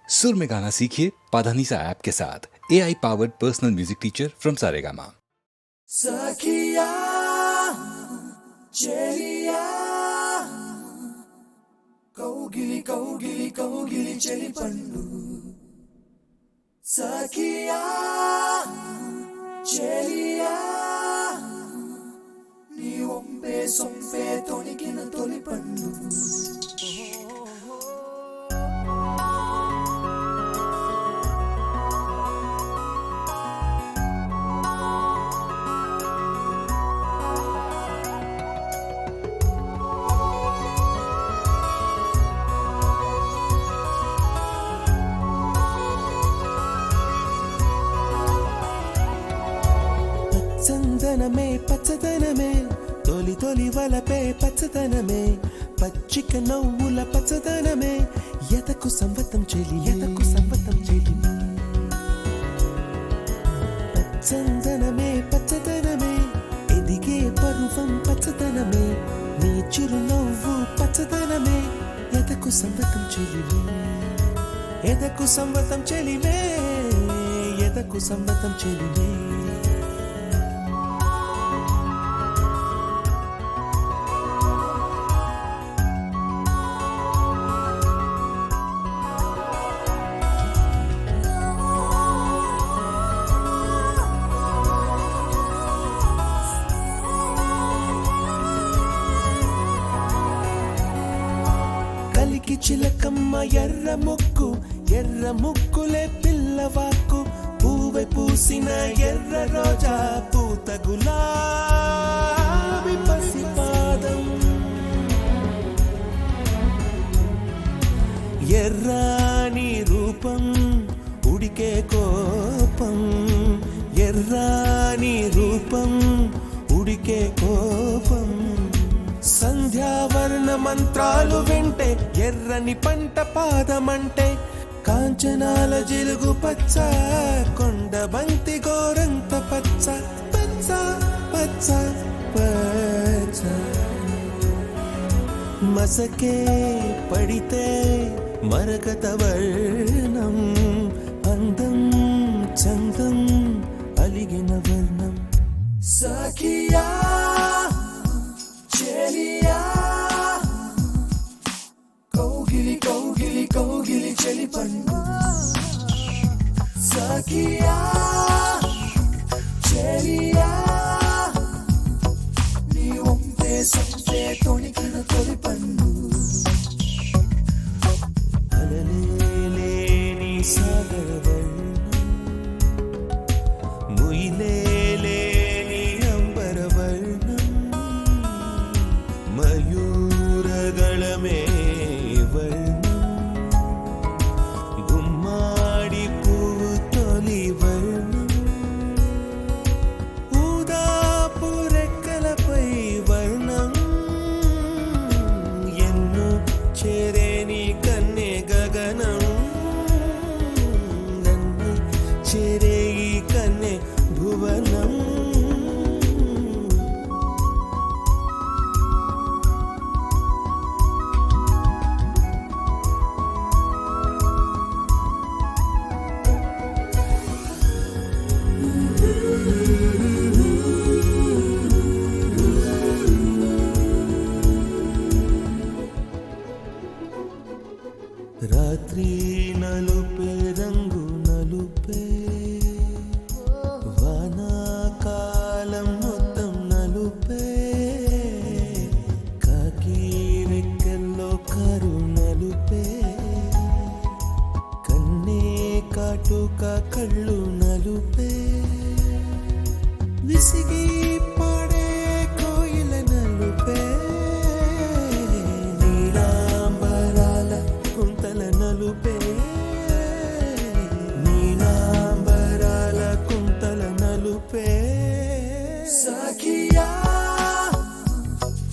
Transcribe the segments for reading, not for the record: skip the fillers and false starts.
सुर में गाना सीखिए पाधानीसा ऐप के साथ। AI powered personal music teacher from Saregama. सखिया చెలియా కౌగిలి కౌగిలి కౌగిలి చెలి పండు సఖియా చెలియా నీ ఒంపే సొంపే తొణికిన తొలి పండు చందనమే పచ్చదనమే తొలి తొలి వలపే పచ్చదనమే పచ్చిక నవ్వుల పచ్చదనమే ఎదకు సంవతం చెలి చందనమే పచ్చదనమే ఎదిగే పరువం పచ్చదనమే నీ చిరునవ్వు పచ్చదనమే ఎదకు సంవతం చెలివే ఎదకు సంవతం చెలివే ఎదకు సంవతం చెలివే కలికి చిలకమ్మ ఎర్ర ముక్కులే పిల్లవాకు పూవై పూసిన ఎర్ర రోజా పూత గులాబీ పసిపాదం ఎర్రాని రూపం ఉడికే కోపం ఎర్రాని రూపం ఉడికే కోపం సంధ్యావర్ణ మంత్రాలు వింటే ఎర్రని పంట పాదమంటే కాంచనాల జిలుగు పచ్చ కొండ బంతి గోరంత పచ్చ పచ్చ పచ్చ పచ్చ మసకే పడితే మరకత వర్ణం అందం చందం అలిగిన వర్ణం సఖియా చెలియా కౌగిలి కౌగిలి కౌగిలి చెలి పండు సఖియా చెలియా నీ ఒంపే సొంపే తొణికిన తొలి పండు అలలేని సాగర వర్ణం ముయిలేని అంబర వర్ణం మయూరగళమే వర్ణం గుమ్మాడి పువ్వు తొలి వర్ణం ఊదాపు రెక్కలపై వర్ణం ఎన్నో చేరేని కన్నె గగనం నన్ను చేరే ఈ కన్నె భువనం రాత్రి నలుపే రంగు నలుపే వానాకాలం మొత్తం నలుపే కాకి రెక్కల్లో కారు నలుపే కన్నే కాటుక కళ్ళు నలుపే విసిగి పాడే కోయిల నలుపే నీలాంబరాల కుంతల నలుపే నీలాంబరాల కుంతల నలుపే సఖియా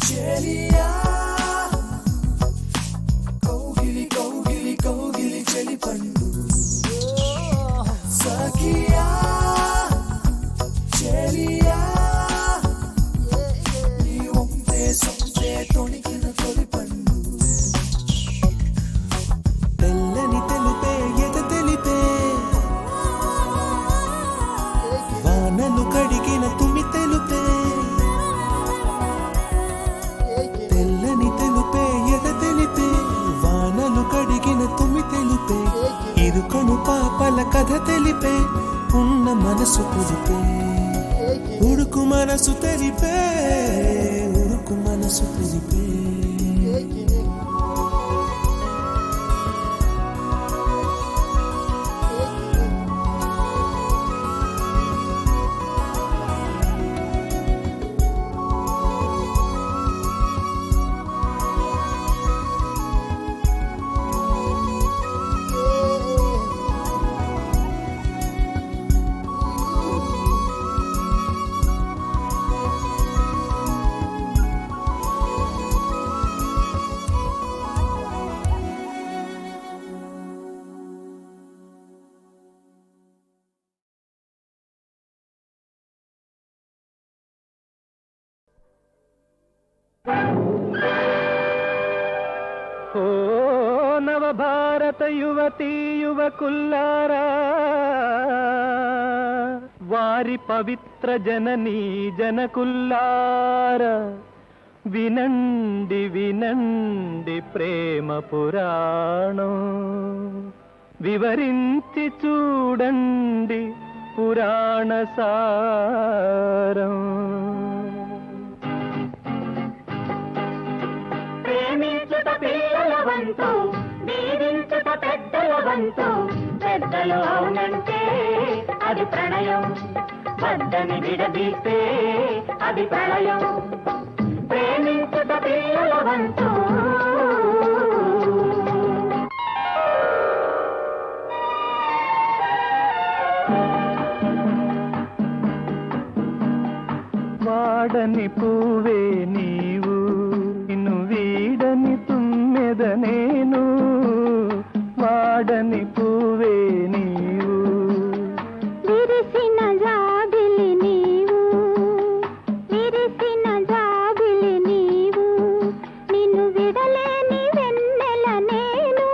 చెలియా కౌగిలి కౌగిలి కౌగిలి చెలి పండు సఖియా చెలియా నీ ఒంపే సొంపే తొణికిన తొలి పండు తెల్లని తెలుపే ఇరుకను పాపల కథ తెలిపే ఉన్న మనసు కుదిపే ఉడుకు మనసు తెలిపే ఉడుకు మనసు తెలిపే ఓ నవభారత యువతీ యువకుల్లారా, వారి పవిత్ర జననీ జనకుల్లారా, వినండి వినండి ప్రేమ పురాణం, వివరించి చూడండి పురాణ సారం. ప్రేమించుట పిల్లల వంతు, దీవించుట పెద్దల వంతు. పెద్దలు అవునంటే అది ప్రణయం, వద్దని విడదీస్తే అది ప్రళయం. ప్రేమించుట పిల్లల వంతు. వాడని పువ్వే నీవు, నిన్ను వీడని తుమ్మెద నేను. వాడని పువ్వే నీవు, విరిసిన జాబిలి నీవు, విరిసిన జాబిలి నీవు. నిన్ను విడలేని వెన్నెల నేను,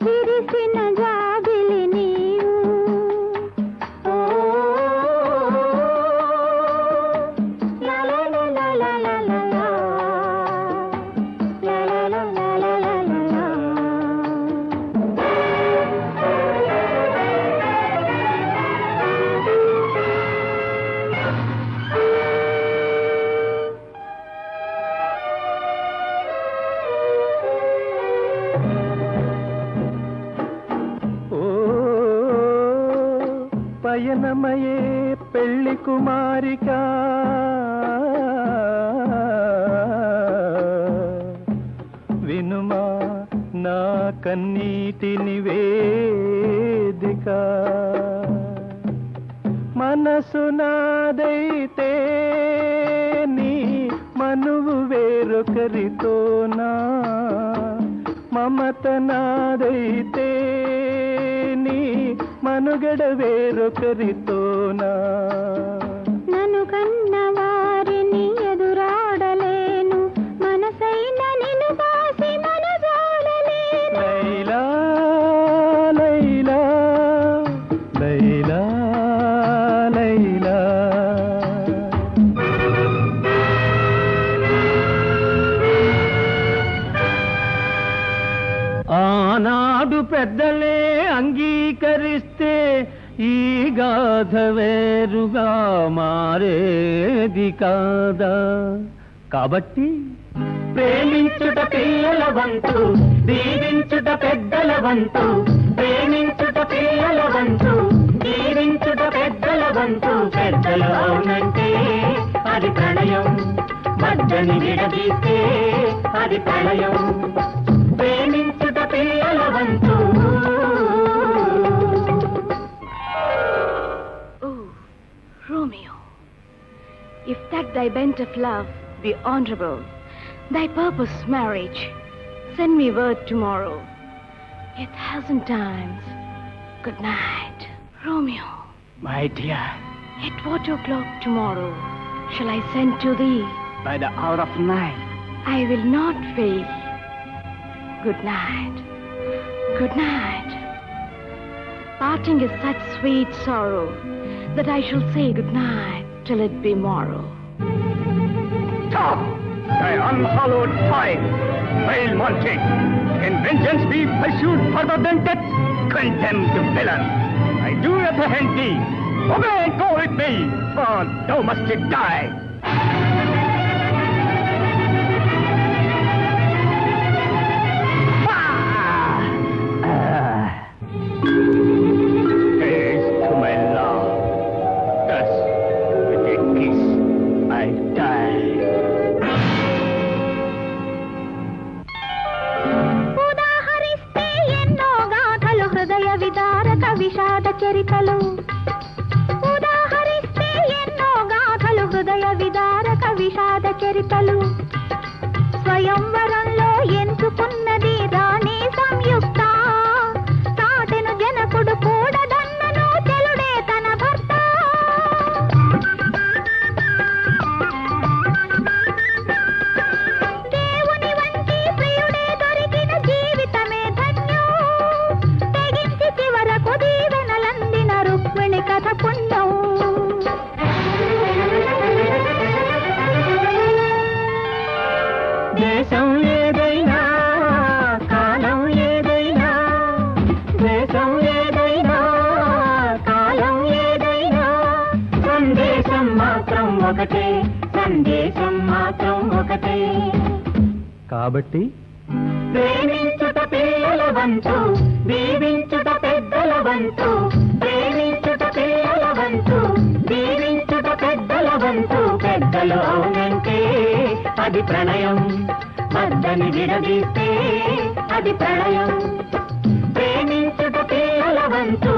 విరిసిన జాబిలి నీవు. ఓ లా లా లా లా లా లా లా లా. లా లా లా లా లా లా లా లా. ఓ పయనమయే పెళ్లి కుమారిక, వినుమా నా కన్నీటి నివేదిక. మనసు నాదైతే నీ మనువు వేరొకరితోనా, మమత నాదైతే నీ మనుగడ వేరొకరితోనా. నన్ను కన్న వారిని ఎదురాడలేను, మనసైన నిన్ను బాసి మనజాడలేను. లైలా లైలా లైలా లైలా. ఆనాడు పెద్దలే అంగీకరిస్తే ఈ గాథ వేరుగా మారేది కాదా. కాబట్టి ప్రేమించుట పిల్లల వంతు, దీవించుట పెద్దల వంతు. ప్రేమించుట పిల్లల వంతు, దీవించుట పెద్దల వంతు. పెద్దలు అవునంటే అది ప్రణయం, వద్దని విడదీస్తే అది ప్రళయం. ప్రేమించుట పిల్లల వంతు. Oh, Romeo, if that thy bent of love be honorable, thy purpose marriage, send me word tomorrow. 1,000 times. Good night, Romeo. my dear, At what o'clock tomorrow shall I send to thee? by the hour of 9. I will not fail. Good night. Good night. Parting is such sweet sorrow that I shall say good night till it be morrow. Stop! thy unhallowed toy, vile Monty. Can vengeance be pursued further than death? Condemned villain, I do apprehend thee. Obey and go with me, for thou must die. Praise to my love. Thus, with a kiss, I die. ఉదాహరిస్తే ఎన్నో గాథలు హృదయ విదారక విషాద చరితలు ఉదాహరిస్తే ఎన్నో గాథలు హృదయ విదారక విషాద చరితలు స్వయంవరంలో ఎంచుకున్నది రాణి సంయుక్త తాటెను జనకుడు కూడదన్నను చెలుడే తన భర్త దేవుని వంటి ప్రియుడే దొరికిన జీవితమే ధన్యం తెగించి చివరకు దీవెనలందిన రుక్మిణి కథ పుణ్యం దేశం ఏదైనా కాలం ఏదైనా దేశం ఏదైనా కాలం ఏదైనా సందేశం మాత్రం ఒకటే సందేశం మాత్రం ఒకటే కాబట్టి ప్రేమించుట పిల్లల వంతు దీవించుట పెద్దల వంతు ప్రేమించుట పిల్లల వంతు దీవించుట పెద్దల వంతు పెద్దలు అవునంటే అది ప్రణయం మద్దని విడదీస్తే అది ప్రళయం ప్రేమించుట పిల్లల వంతు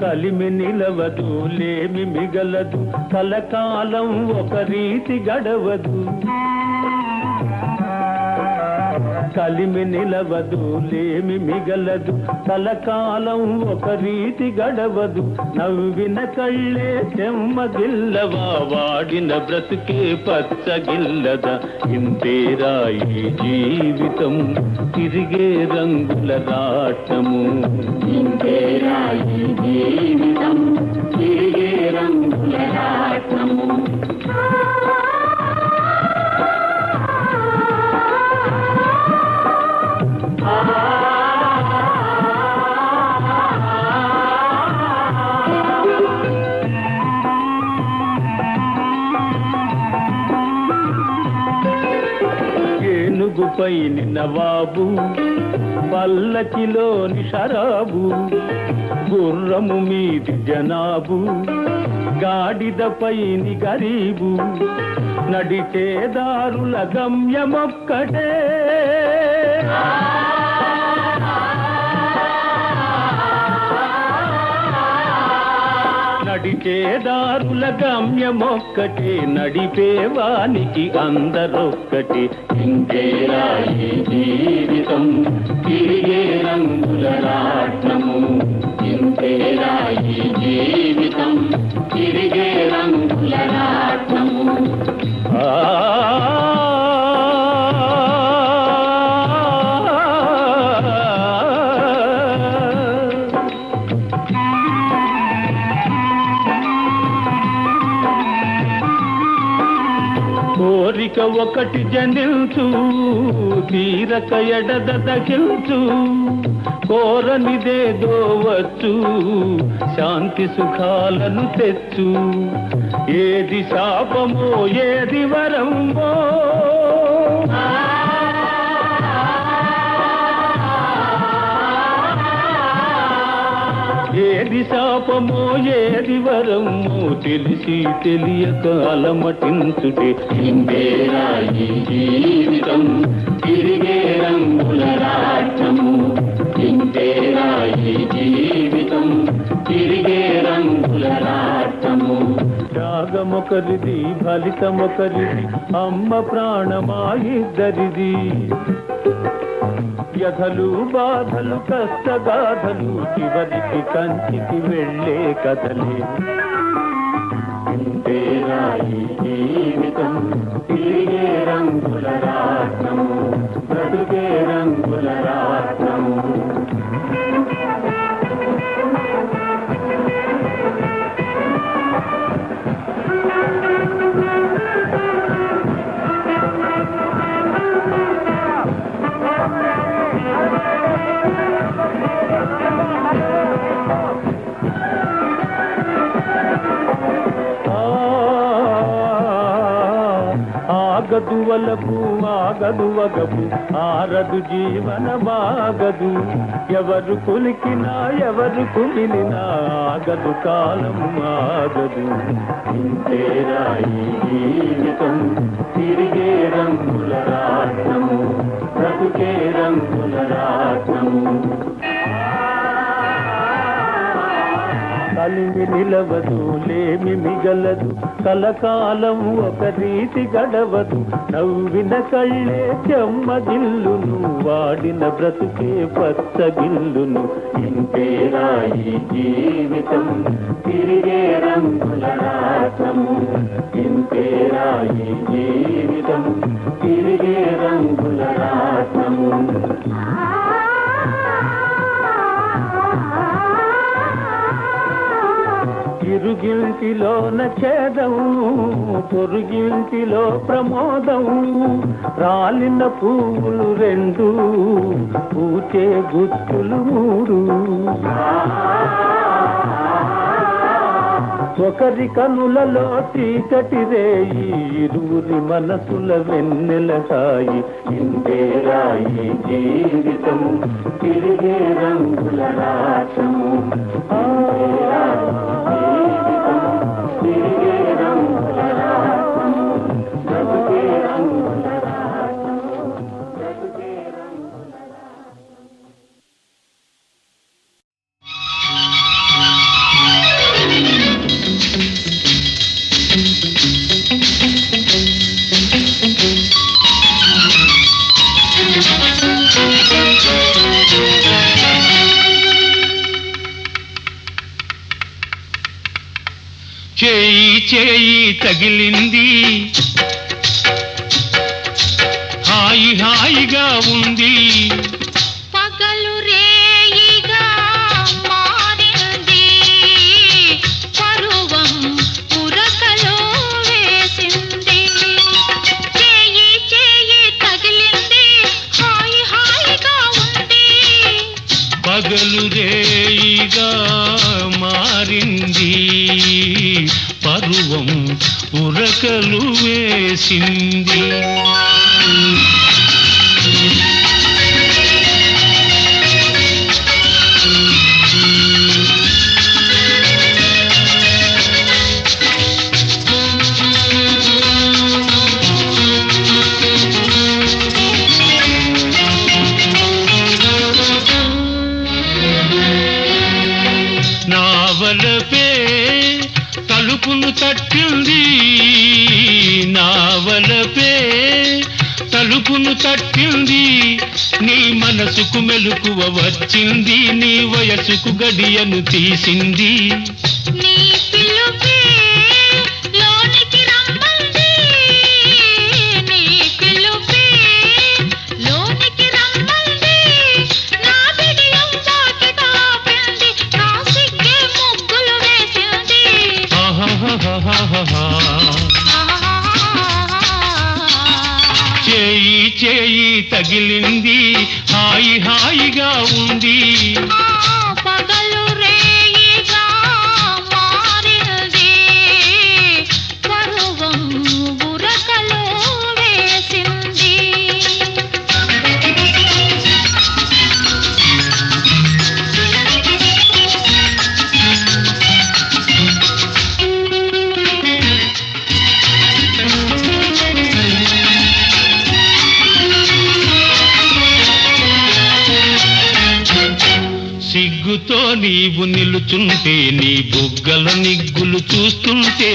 కలిమి నిలవదు లేమి మిగలదు కలకాలం ఒక రీతి గడవదు కలిమి నిలవదు లేమి మిగలదు కలకాలం ఒక రీతి గడవదు నవ్విన కళ్ళే చెమ్మగిల్లవా వాడిన బ్రతుకే పచ్చగిల్లదా ఇంతేరా ఈ జీవితం తిరిగే రంగుల రాటము ఇంతేరా ఈ జీవితం తిరిగే రంగుల రాటము ఏనుగుపై నవాబు పల్లకిలోని షరాబు గుర్రము మీది జనాబు గాడిదపై గరీబు నడిచేదారుల గమ్యమొక్కటే నడిచేదారుల గమ్యమొక్కటే నడిపేవానికి అందరొక్కటి ఇంతేరా ఈ జీవితం తిరిగే రంగుల రాట్నము ఇంతేరా ఈ జీవితం తిరిగే రంగుల రాట్నము కోరిక ఒకటి జనిల్చు తీరక ఎడదగిల్చు కోరనిదేదో వచ్చు శాంతి సుఖాలను తెచ్చు ఏది శాపమో ఏది వరమో ఏది శాపమో ఏది వరమో తెలిసి తెలియక అలమటించుటే ఇంతేరా ఈ జీవితం తిరిగే రంగుల రాజ్యము ఇంతేరా ఈ జీవితం తిరిగే రంగుల రాజ్యము త్యాగమొకరిది ఫలితమొకరిది అమ్మ ప్రాణమా ఇద్దరిది వ్యధలు బాధలు కష్టగాధలు చివరికి కంచికి వెళ్ళే కథలే ఇంతేనా ఈ జీవితం తిరిగే రంగుల రాట్నము బ్రతుకే రంగుల రాట్నము ఆగదు వలపు ఆగదు వగపు ఆరదు జీవన బాగదు ఎవరు కులికినా ఎవరు కుమిలినా ఆగదు కాలం ఆగదు ఇంతేరా ఈ జీవితం తిరిగే రంగుల రాట్నము బ్రతుకే రంగుల రాట్నము కలిమి నిలవదు లేమి మిగలదు కలకాలం ఒక రీతి గడవదు నవ్విన కళ్ళే చెమ్మగిల్లును వాడిన బ్రతుకే పచ్చగిల్లును ఇంతేరా ఈ జీవితం తిరిగే రంగుల రాట్నము ఇంతేరా ఈ జీవితం తిరిగే రంగుల రాట్నము ఇరుగింటిలోన ఛేదం పొరుగింటిలో ప్రమోదం రాలిన పువ్వులు రెండు పూచే గుత్తులు మూడు ఒకరి కనులలో చీకటి రేయి ఇరువురి మనసుల వెన్నెల హాయి ఇంతేరా ఈ జీవితం తిరిగే రంగుల రాట్నము తిరిగే రంగుల రాట్నము బ్రతుకే రంగుల రాట్నము బ్రతుకే రంగుల చేయి చేయి తగిలింది హాయి హాయిగా ఉంది పగలు రేయిగా మారింది పరువం ఉరకలో వేసింది చేయి చేయి తగిలింది హాయి హాయిగా ఉంది పగలు రేయిగా మారింది పరువం ఉరకలు వేసింది నావలపే తలుపును తట్టింది నావలపే తలుపును తట్టింది నీ మనసుకు మెలకువ వచ్చింది నీ వయసుకు గడియను తీసింది నీ పిలుపే లోనికి రమ్మంది నీ పిలుపే లోనికి రమ్మంది నా బిడియం వాకిట ఆపింది నా సిగ్గే ముగ్గులు వేసింది చేయి చేయి తగిలింది హాయి హాయిగా ఉంది పగలు రేయిగా మారింది పరువం ఉరకలో వేసింది నీవు నిలుచుంటే నీ బుగ్గల నిగ్గులు చూస్తుంటే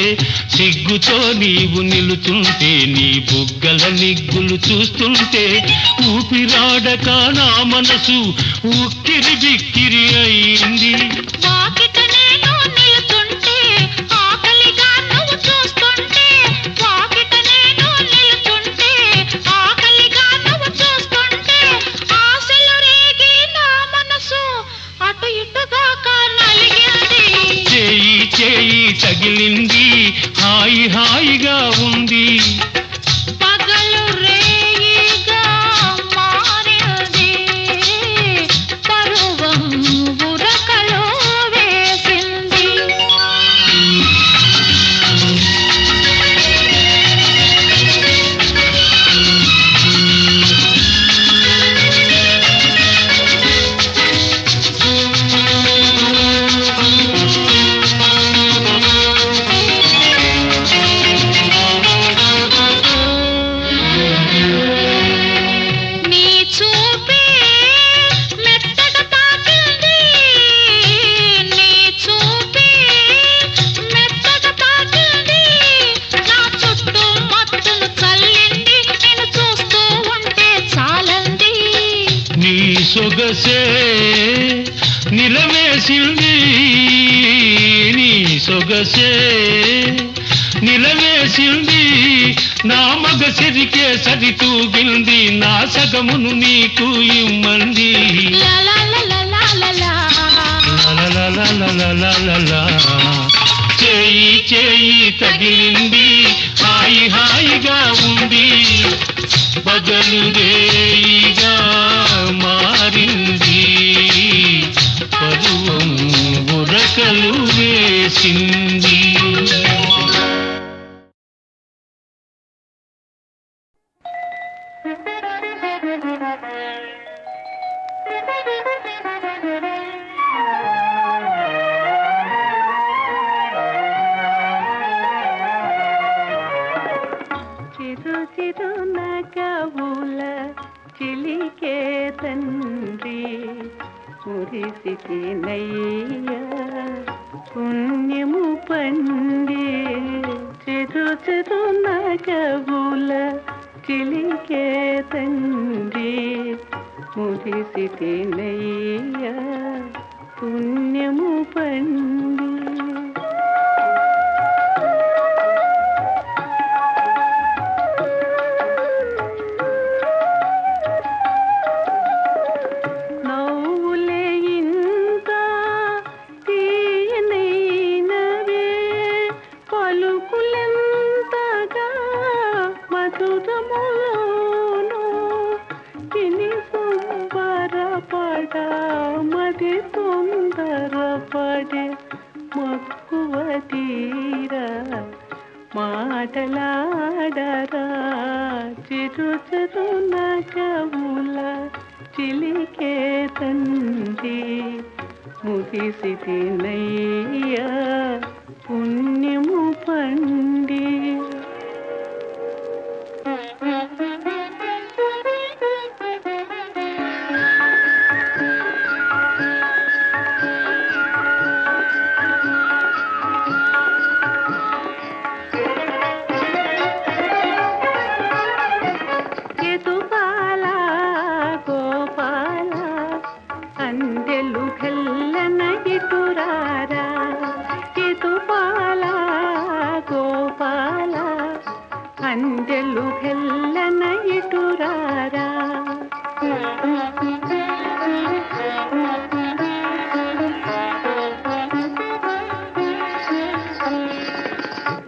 సిగ్గుతో నీవు నిలుచుంటే నీ బుగ్గల నిగ్గులు చూస్తుంటే ఊపిరాడక నా మనసు ఉక్కిరి బిక్కిరి అయింది. వాకిట నేను నిలుచుంటే ఆకలిగా నువ్వు చూస్తుంటే, వాకిట నేను నిలుచుంటే ఆకలిగా నువ్వు చూస్తుంటే, ఆశలు రేగి నా మనసు అటు ఇటుగా నలిగింది. చేయి చేయి తగిలింది హాయి హాయిగా ఉంది. పగలు రేయిగా మారింది, పరువం ఉరకలో వేసింది. నీ చూపే మెత్తగా తాకింది, నీ చూపే మెత్తగా తాకింది, నా చుట్టూ మత్తును చల్లింది, నేను చూస్తూ ఉంటే చాలంది. నీ సొగసే నిలవేసింది, నీ సొగసే నిలవేసింది, నా మగ సిరికే సరి తూగింది, నా సగమును నీకు ఇమ్మంది. లా లా లా లా లా లా లా. లలలలలలలలలా. చేయి చేయి తగిలింది హాయి హాయిగా ఉంది. పగలు రేయిగా మారింది, పరువం ఉరకలు వేసింది. చిరు చిరు నగవుల చిలికే తండ్రి మురిసికి నయ్య పుణ్యము పండి. చిరు చిరు నగవుల చిలికే తండ్రి మురిసికి నయ్య పుణ్యము పండి. నవ్వులే ఇంత తీయనైనవే, పలుకులెంతగా మధురములోను, తిని సంబరపడ మది తొందరపడే మక్కువ తీరా మాటలాడరా. చిరు చిరు నగవుల చిలికే తండ్రి ముగిసిది నయ్య పుణ్యము పండి. ఎదుపాల గోపాల అందెలు గెల్లన ఇటురారా, ఎదుపాల గోపాల అందెలు గెల్లన ఇటురారా.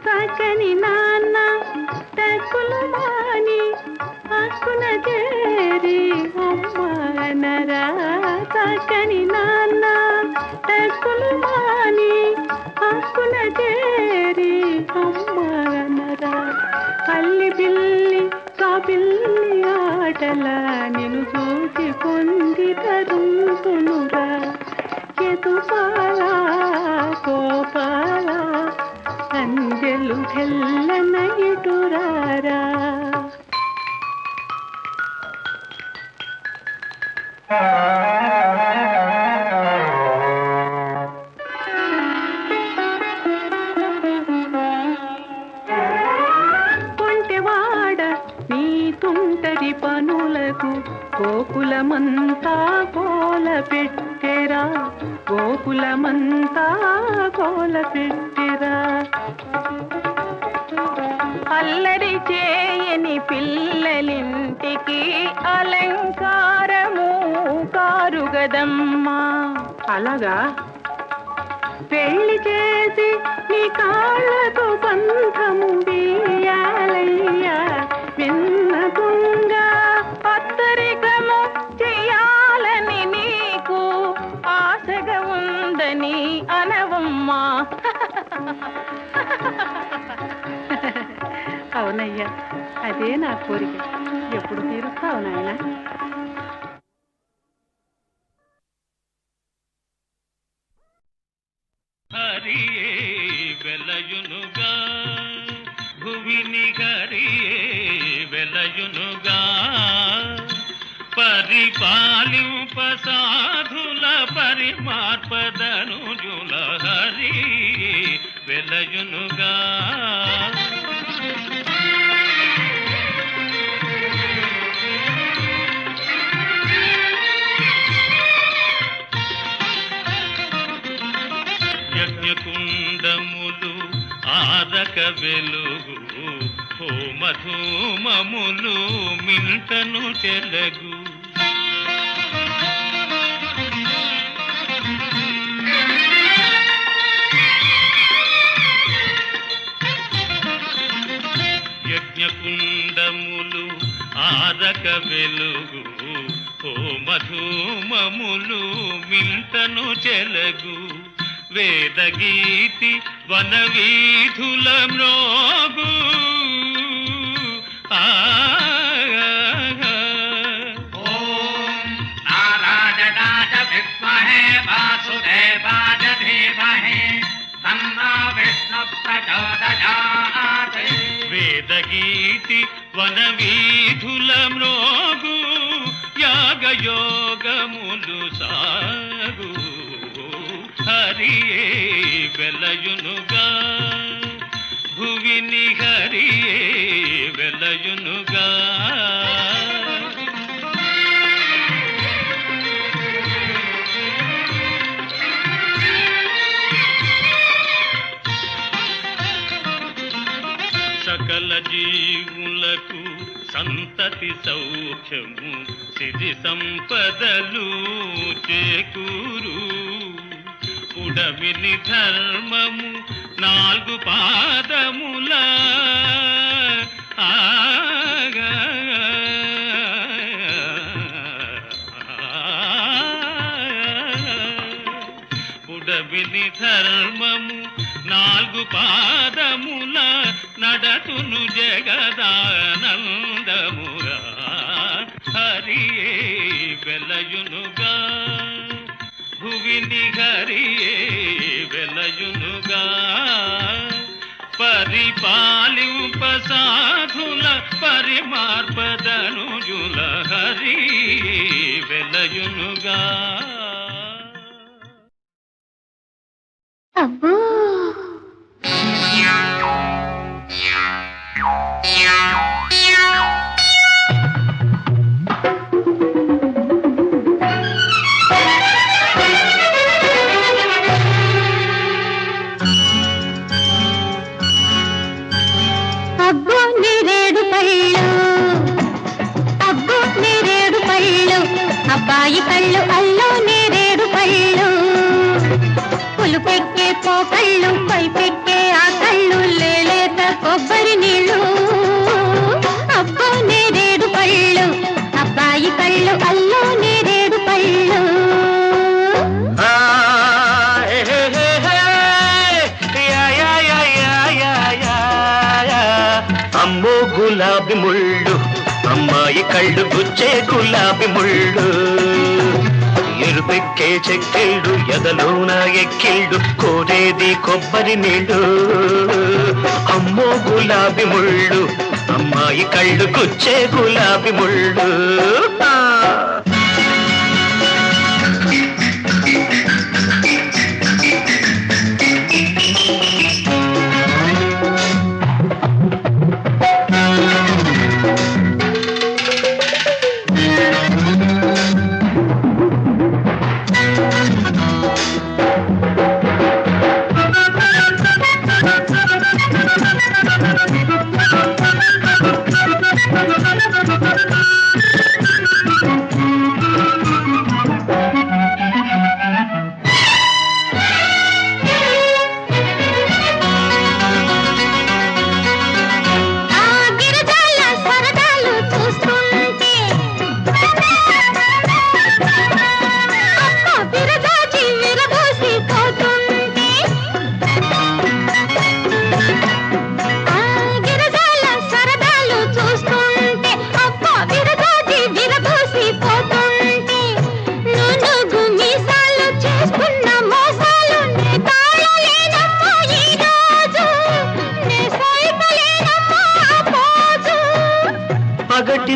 సకని నాన్న తక్కులు మాని అక్కున చేరి అమ్మనరా. సకని నాన్న తక్కులు మాని అక్కున చేరి అమ్మనరా. పల్లి బిల్లి కాపిల్లి ఆటల నిన్ను చూసి పొంది తరుముతునురా. ఎదుపాల గోపాల అందెలు గెల్లన ఇటురారా. గోకులమంతా కోల పెట్టెరా, గోకులమంతా కోల పెట్టెరా. అల్లరి చేయని పిల్లలింటికి అలంకారము కారుగదమ్మా. అలాగా? పెళ్లి చేసి నీ కాళ్ళకు బంధము వేయాలయ్యా, విన్నతుంగా పత్తరికము చేయాలని నీకు ఆశగా ఉందని అనవమ్మా. అవునయ్యా, అదే నా కోరిక. ఎప్పుడు తీరుస్తావు నాయనా? హరియే వెలయునుగా భువిని హరియే వెలయునుగా పరిపాలింప సాధుల పరిమార్పదనుజుల హరి వెలయునుగా. యజ్ఞకుండములు ఆరక వెలుగు హోమధూమములు మింటను చెలగు. యజ్ఞకుండములు ఆరక వెలుగు హోమధూమములు మింటను చెలగు. వేదగీతి వనవీధుల మ్రోగు. ఓం నారాయణాయ విద్మహే వాసుదేవాయ ధీమహి తన్నో విష్ణు ప్రచోదయాత్. వేదగీతి వనవీధుల మ్రోగు యాగయోగములు సాగు. హరియే వెలయునుగా భువిని హరియే వెలయునుగా. సకల జీవులకు సంతతి సౌఖ్యము సిరి సంపదలు చేకూరు. ఉడమిని ధర్మము 4 పాదముల ఉడమిని ధర్మము 4 పాదముల నడతును జగదానందముగా. హరియే వెలయునుగా భువిని హరియే వెలయునుగా. పరిపాలింప సాధుల పరిమార్పదనుజుల హరి వెలయునుగా. అబ్బో అబ్బాయి కళ్ళు అల్లో నేరేడు పళ్ళు, పులు పెట్టే పోకళ్ళు పై పెట్టే ఆ కళ్ళు లేలేత కొబ్బరి నీళ్ళు. అబ్బో నేరేడు పళ్ళు, అబ్బాయి కళ్ళు అల్లో నేరేడు పళ్ళు. అమ్మో గులాబీ ముళ్ళు, అమ్మాయి కళ్ళు గుచ్చే గులాబీ ముళ్ళు. ఎరుపెక్కే చెక్కిళ్ళు ఎదలోన ఎక్కిళ్ళు కోరేది కొబ్బరి నీళ్ళు. అమ్మో గులాబీ ముళ్ళు, అమ్మాయి కళ్ళు గుచ్చే గులాబీ ముళ్ళు.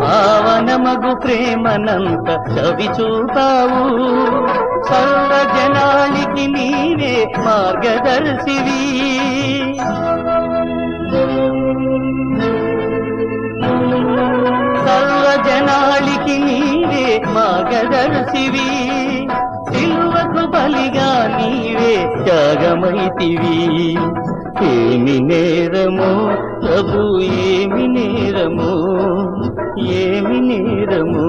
పావనమగు ప్రేమనంత చవి చూపావు సర్వజనానికి నీవే మార్గదర్శివి సర్వజనానికి నీవే మార్గదర్శివి సిలువకు బలిగా నీవే త్యాగమైతివి ఏమి నేరము ప్రభు ఏమి నేరము ఏమి నేరము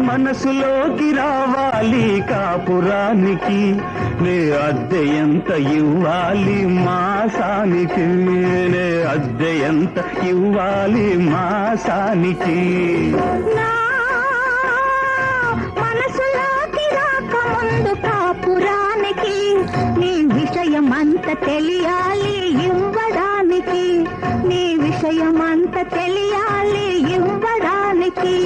మనసులోకి రావాలి కాపురానికి నే అద్దె ఎంత ఇవ్వాలి మాసానికి నే అద్దె ఎంత ఇవ్వాలి మాసానికి మనసులోకి రాకముందు కాపురానికి నీ విషయమంత తెలియాలి ఇవ్వడానికి నీ విషయమంత తెలియాలి ఇవ్వడానికి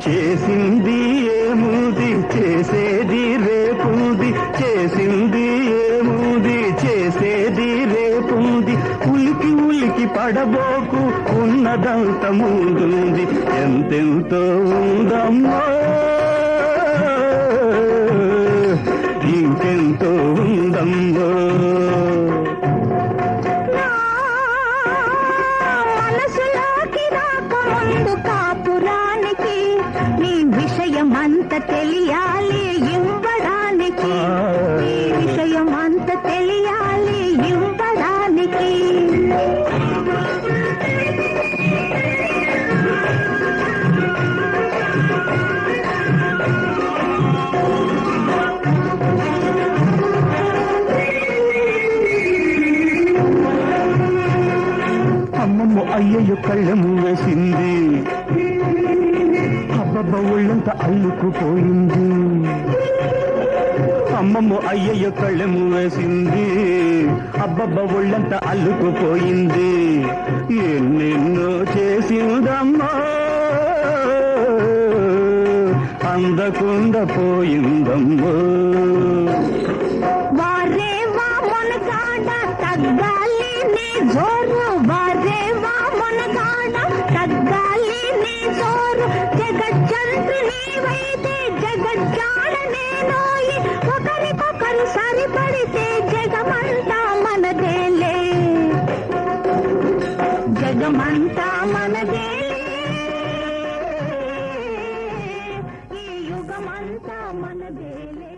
చేసింది ఏముది చేసేది రేపుది చేసింది ఏముది చేసేది రేపుది ఉలికి ఉలికి పడబోకు ఉన్నదంత ముందుంది ఎంతెంతో ఉందమ్మా ఇంకెంతో ఉందమ్మా విషయమంత తెలియాలి ఇవ్వడానికి ఈ విషయమంత తెలియాలి ఇవ్వడానికి అమ్మమ్మ అయ్యయ్య కళ్ళము వేసింది అబ్బబ్బ ఒళ్ళంతా అల్లుకుపోయింది అమ్మమ్మ అయ్యయ్య కళ్ళెము వేసింది అబ్బబ్బ ఒళ్ళంతా అల్లుకుపోయింది ఎన్నెన్నో చేసిందమ్మా అందకుండా పోయిందమ్మో వారేవా మనగాడ తగ్గాలి నీ జోరు వారేవా మనగాడ తగ్గాలి నీ జోరు జగజ్జంతు నీవైతే జగజ్జాడ నేనోయి ఒకరికొకరు సరిపడితే జగమంతా మనదేలే జగమంతా మనదేలే ఈ యుగమంతా మనదేలే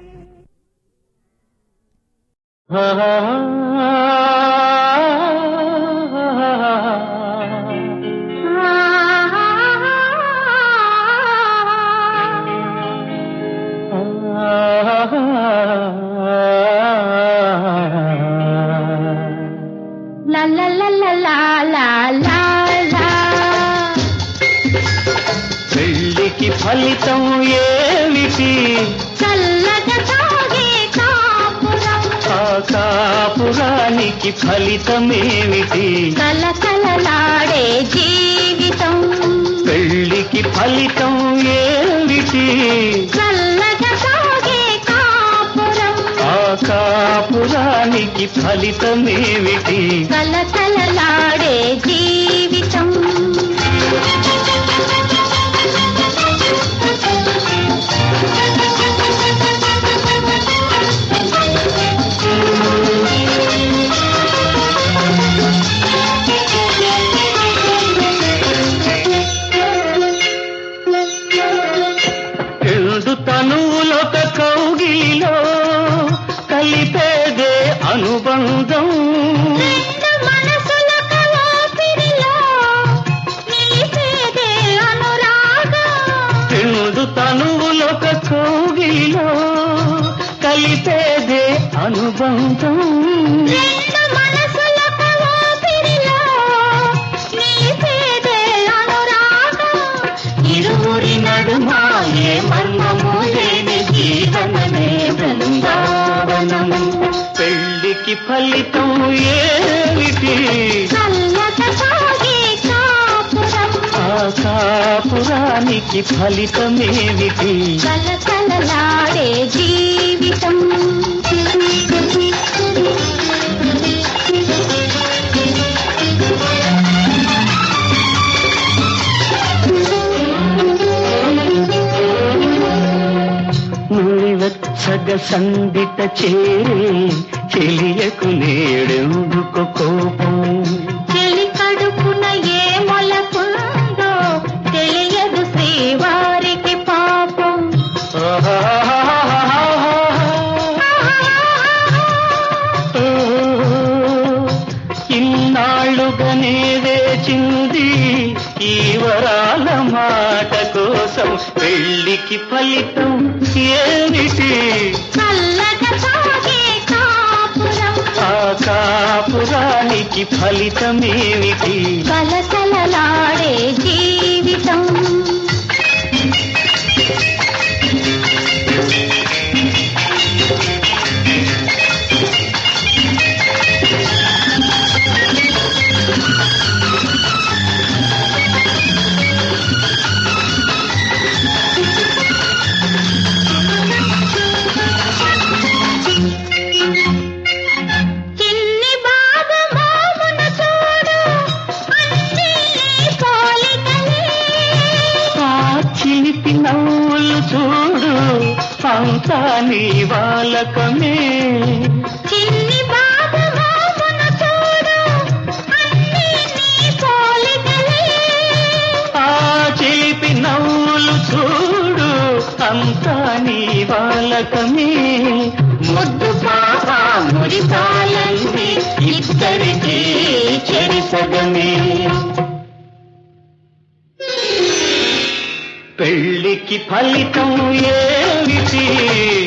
పెళ్ళికి ఫలితం ఏమిటి చల్లగా సాగే కాపురం ఆ కాపురానికి ఫలితమేమిటి కలకలలాడే జీవితం పెళ్ళికి ఫలితం ఏమిటి చల్లగా సాగే కాపురం ఆ కాపురానికి ఫలితమేమిటి? కలకలలాడే జీవితం. రెండు తనువులొక కౌగిలిలో కలిపేదే అనుబంధం. రెండు మనసులొక ఊపిరిలో నిలిపేదే అనురాగం. రెండు తనువులొక కౌగిలిలో కలిపేదే అనుబంధం. రెండు మనసులొక ఊపిరిలో నిలిపేదే అనురాగం. ఇరువురి నడుమ ఏ మర్మము లేని జీవనమే బృందావనం. పెళ్లికి ఫలితం ఏమిటి? చల్లగా సాగే కాపురం. ఆ కాపురానికి ఫలితమేమిటి? కలకలలాడే జీవితం. నులివెచ్చగ సందిట చేరే చెలియకు నేడెందుకు కోపం? చెలి కడుపున ఏ మొలకుందో తెలియదు శ్రీవారికి పాపం. ఇన్నాళ్ళుగానే వేచింది ఈ వరాల మాట కోసం. పెళ్లికి ఫలితం ఏమిటి? చల్లగా సాగే కాపురం. ఆ కాపురానికి ఫలితమేమిటి? కలకలలాడే జీవితం. చిన్ని బాబు మోమున చూడు అన్నీ నీ పోలికలే. ఆ చిలిపి నవ్వులు చూడు అంతా నీ బాలకమే. చిన్ని బాబు మోమున చూడు అన్నీ నీ పోలికలే. ఆ చిలిపి నవ్వులు చూడు అంతా నీ బాలకమే. ముద్దు పాప మురిపాలన్నీ ఇద్దరికీ చెరిసగమే. పెళ్లికి ఫలితం ఏమిటి?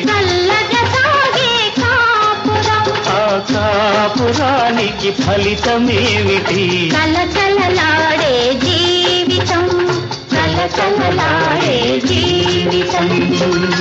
చల్లగా సాగే కాపురం. ఆ కాపురానికి ఫలితమేమిటి? కలకలలాడే జీవితం. కలకలలాడే జీవితం.